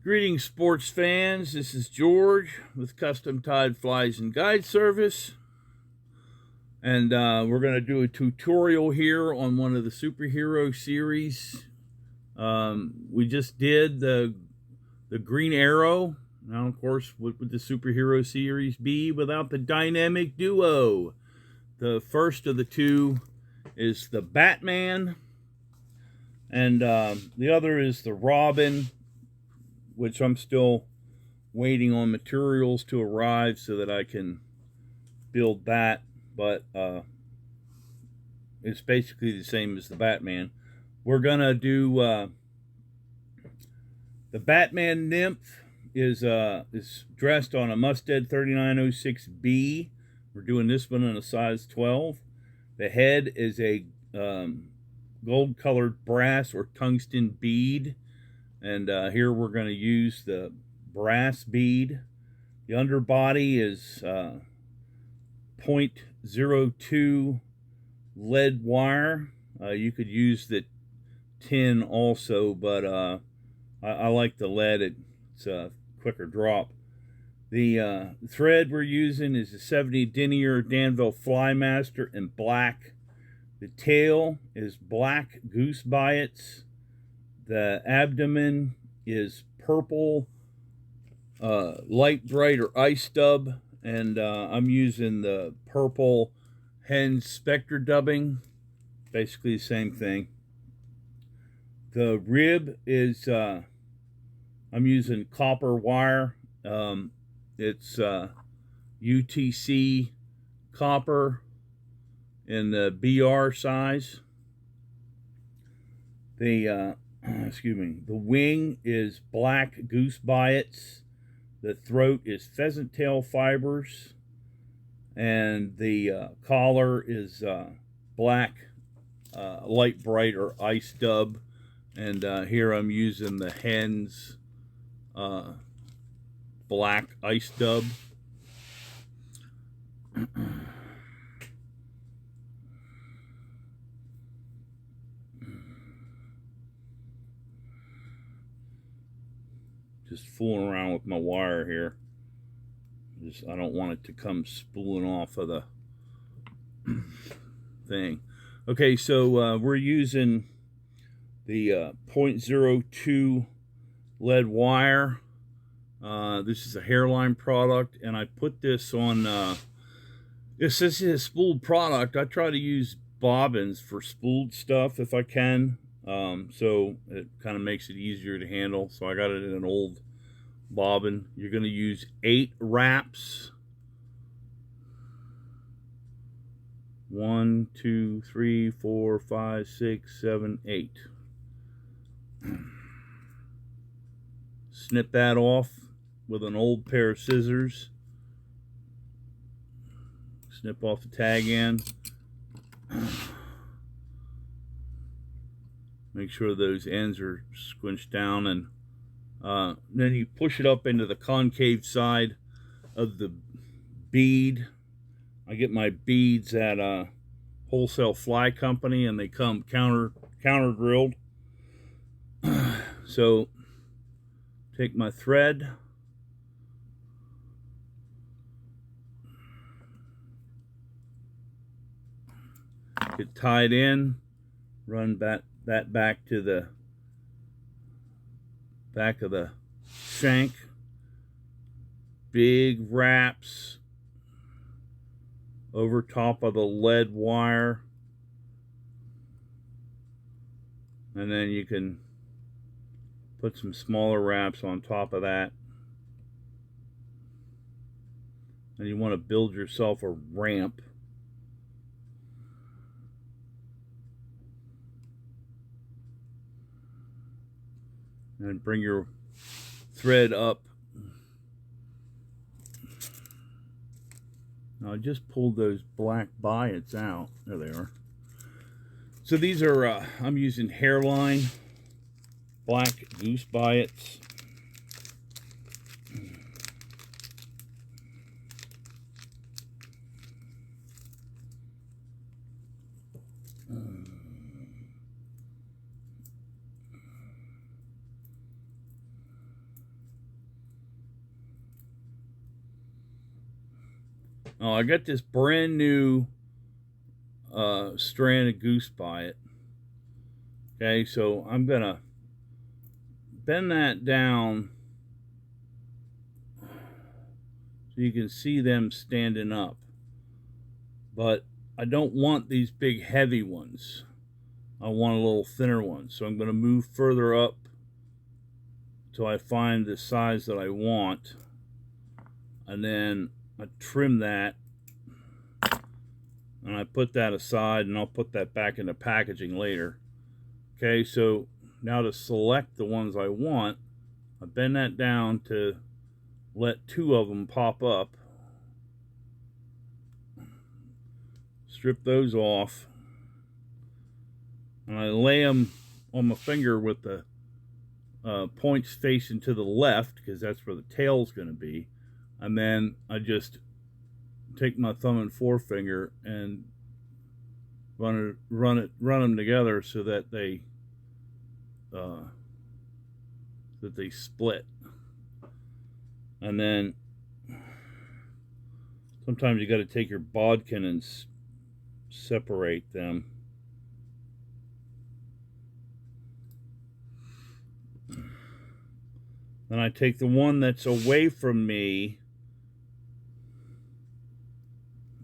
Greetings, sports fans. This is George with Custom Tied Flies and Guide Service. And we're going to do a tutorial here on one of the superhero series. We just did the Green Arrow. Now, of course, what would the superhero series be without the dynamic duo? The first of the two is the Batman, and the other is the Robin, which I'm still waiting on materials to arrive so that I can build that, but it's basically the same as the Batman. We're gonna do the Batman Nymph is dressed on a Mustad 3906B. We're doing this one in a size 12. The head is a gold colored brass or tungsten bead. And here we're going to use the brass bead. The underbody is 0.02 lead wire. You could use the tin also, but I like the lead. It's a quicker drop. The thread we're using is a 70 denier Danville Flymaster in black. The tail is black goose biots. The abdomen is purple, light bright or ice dub, and I'm using the purple hen spectre dubbing, basically the same thing. The rib is, I'm using copper wire. It's UTC copper in the BR size. The the wing is black goose biots. The throat is pheasant tail fibers, and the collar is black, light bright or ice dub. And here I'm using the hen's black ice dub. Just fooling around with my wire here. I don't want it to come spooling off of the thing. Okay, so we're using the 0.02 lead wire. This is a hairline product, and I put this on, this is a spooled product. I try to use bobbins for spooled stuff if I can. So it kind of makes it easier to handle. So I got it in an old bobbin. You're going to use 8 wraps. 1, 2, 3, 4, 5, 6, 7, 8. Snip that off with an old pair of scissors. Snip off the tag end. Make sure those ends are squinched down, and then you push it up into the concave side of the bead. I get my beads at a wholesale fly company, and they come counter drilled. So take my thread, get tied in, run that back to the back of the shank. Big wraps over top of the lead wire, and then you can put some smaller wraps on top of that. And you want to build yourself a ramp. And bring your thread up. Now I just pulled those black biots out. There they are. So these are, I'm using hairline, black goose biots. Oh, I got this brand new strand of goose by it. Okay, so I'm gonna bend that down so you can see them standing up. But I don't want these big heavy ones. I want a little thinner one. So I'm going to move further up till I find the size that I want. And then I trim that. And I put that aside, and I'll put that back into packaging later. Okay, so now to select the ones I want, I bend that down to let 2 of them pop up. Strip those off. And I lay them on my finger with the points facing to the left, because that's where the tail's going to be. And then I just take my thumb and forefinger and run them together so that they split. And then sometimes you got to take your bodkin and separate them. Then I take the one that's away from me,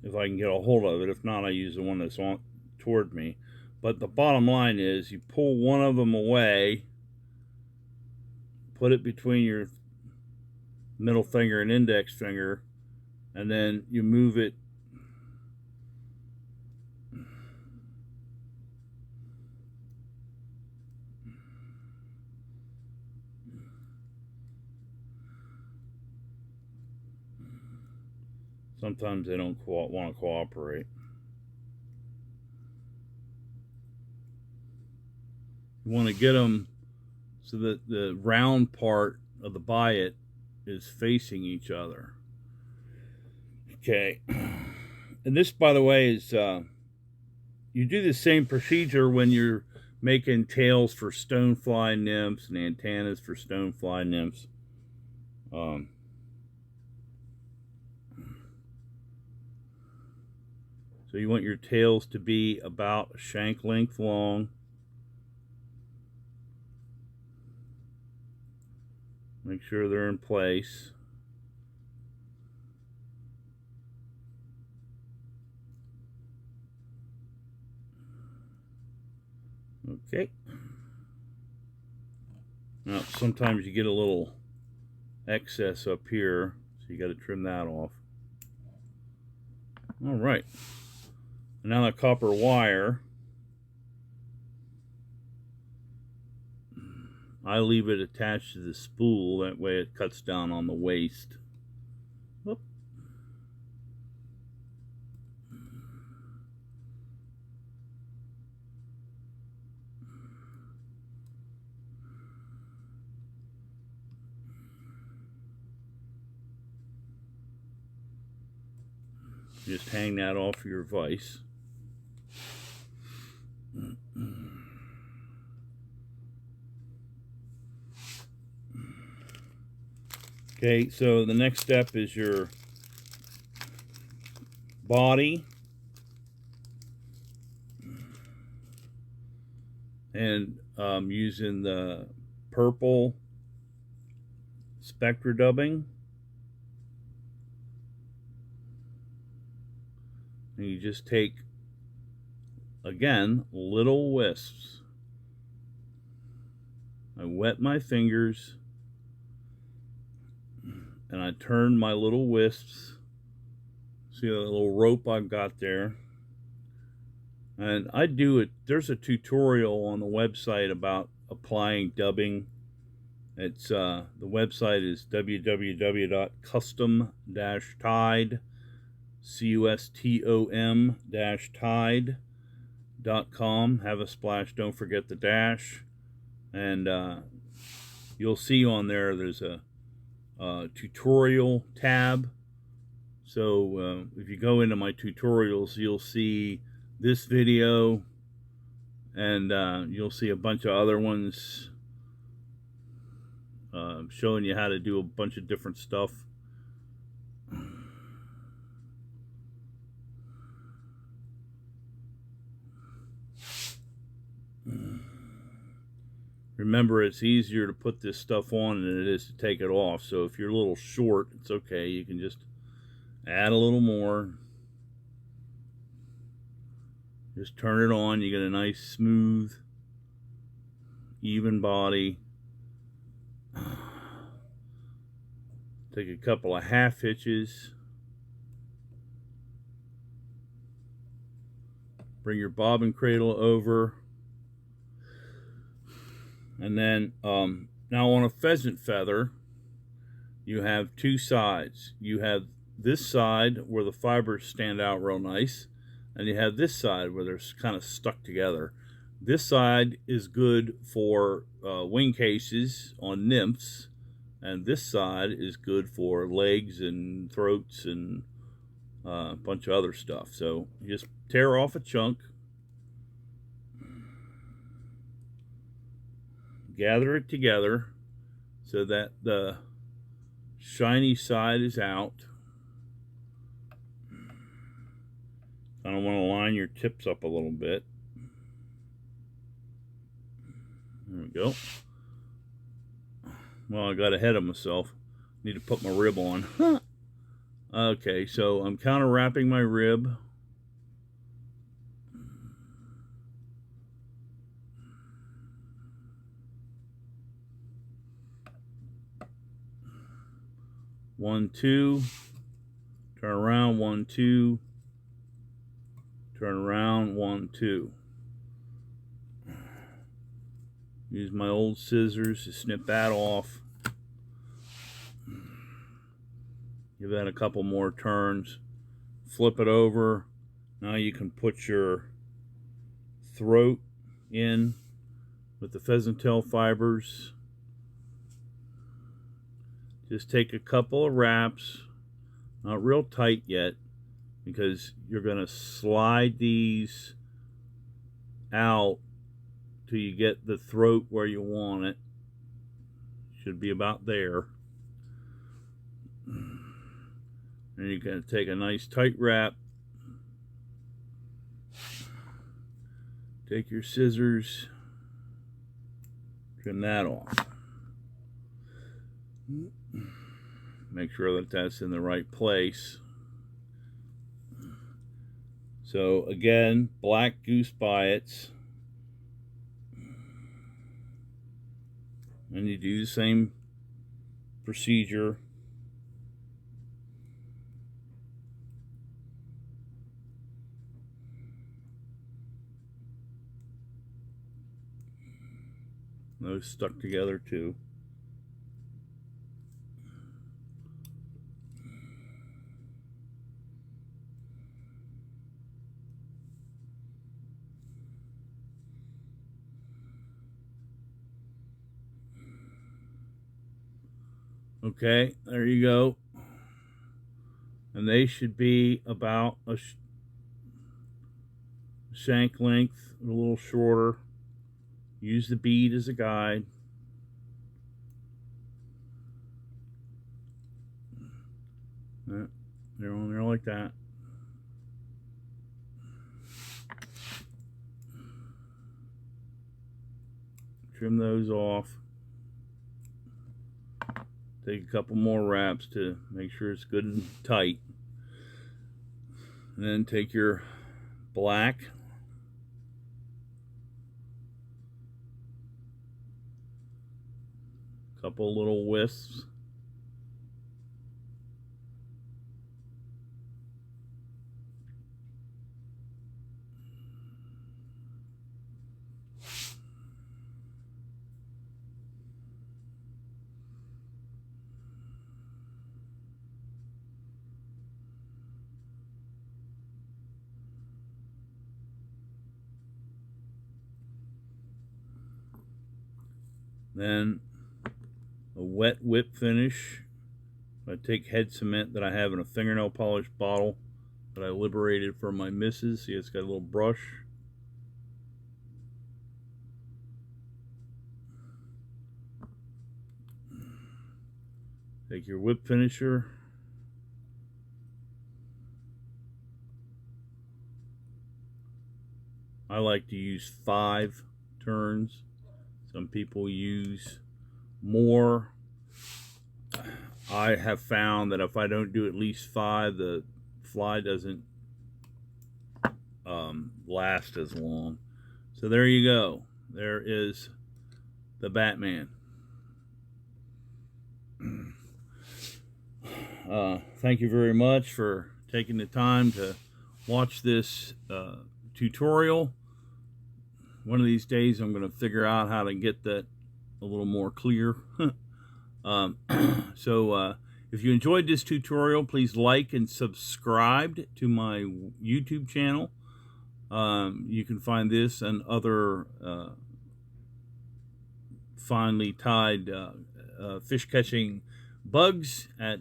if I can get a hold of it. If not, I use the one that's on toward me. But the bottom line is, you pull one of them away, put it between your middle finger and index finger, and then you move it sometimes they don't want to cooperate. You want to get them so that the round part of the biot is facing each other. Okay, and this, by the way, is you do the same procedure when you're making tails for stonefly nymphs and antennas for stonefly nymphs. So you want your tails to be about shank length long. Make sure they're in place. Okay. Now, sometimes you get a little excess up here, so you got to trim that off. All right. And now the copper wire, I leave it attached to the spool. That way it cuts down on the waste. Whoop. Just hang that off your vise. Okay, so the next step is your body. And using the purple Spectra dubbing. And you just take, again, little wisps. I wet my fingers and I turn my little wisps. See the little rope I've got there? And I do it, there's a tutorial on the website about applying dubbing. It's the website is www.custom-tide, custom-tide.com. Have a splash, don't forget the dash. And you'll see on there, there's a tutorial tab. So if you go into my tutorials, you'll see this video, and you'll see a bunch of other ones showing you how to do a bunch of different stuff. remember, it's easier to put this stuff on than it is to take it off. So if you're a little short, it's okay. You can just add a little more. Just turn it on. You get a nice, smooth, even body. Take a couple of half hitches. Bring your bobbin cradle over. And then now on a pheasant feather, you have two sides. You have this side where the fibers stand out real nice, and you have this side where they're kind of stuck together. This side is good for wing cases on nymphs, and this side is good for legs and throats and a bunch of other stuff. So you just tear off a chunk, gather it together so that the shiny side is out. Kind of want to line your tips up a little bit. There we go. Well, I got ahead of myself. Need to put my rib on. Okay, so I'm counter wrapping my rib. One, two, turn around, 1, 2, turn around, 1, 2. Use my old scissors to snip that off. Give that a couple more turns. Flip it over. Now you can put your throat in with the pheasant tail fibers. Just take a couple of wraps, not real tight yet, because you're going to slide these out till you get the throat where you want it. Should be about there. And you're going to take a nice tight wrap. Take your scissors, trim that off. Make sure that that's in the right place. So again, black goose biots. And you do the same procedure. Those stuck together too. Okay, there you go. And they should be about a shank length, a little shorter. Use the bead as a guide. They're on there like that. Trim those off. Take a couple more wraps to make sure it's good and tight. And then take your black, couple little wisps, then a wet whip finish. I take head cement that I have in a fingernail polish bottle that I liberated from my missus. See, it's got a little brush. Take your whip finisher. I like to use 5 turns. Some people use more. I have found that if I don't do at least 5, the fly doesn't last as long. So there you go. There is the Batman. Thank you very much for taking the time to watch this tutorial. One of these days I'm going to figure out how to get that a little more clear. So if you enjoyed this tutorial, please like and subscribe to my YouTube channel. You can find this and other finely tied fish catching bugs at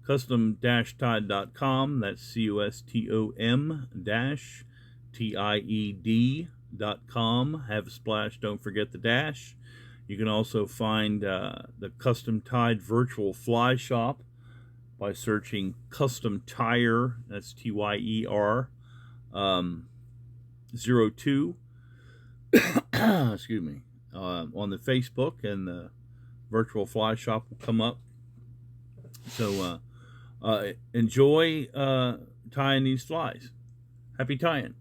custom-tied.com. That's custom-tied.com. Have a splash, don't forget the dash. You can also find the Custom Tied Virtual Fly Shop by searching Custom Tyer, that's T-Y-E-R, 02, excuse me, on the Facebook, and the Virtual Fly Shop will come up. So enjoy tying these flies. Happy tying.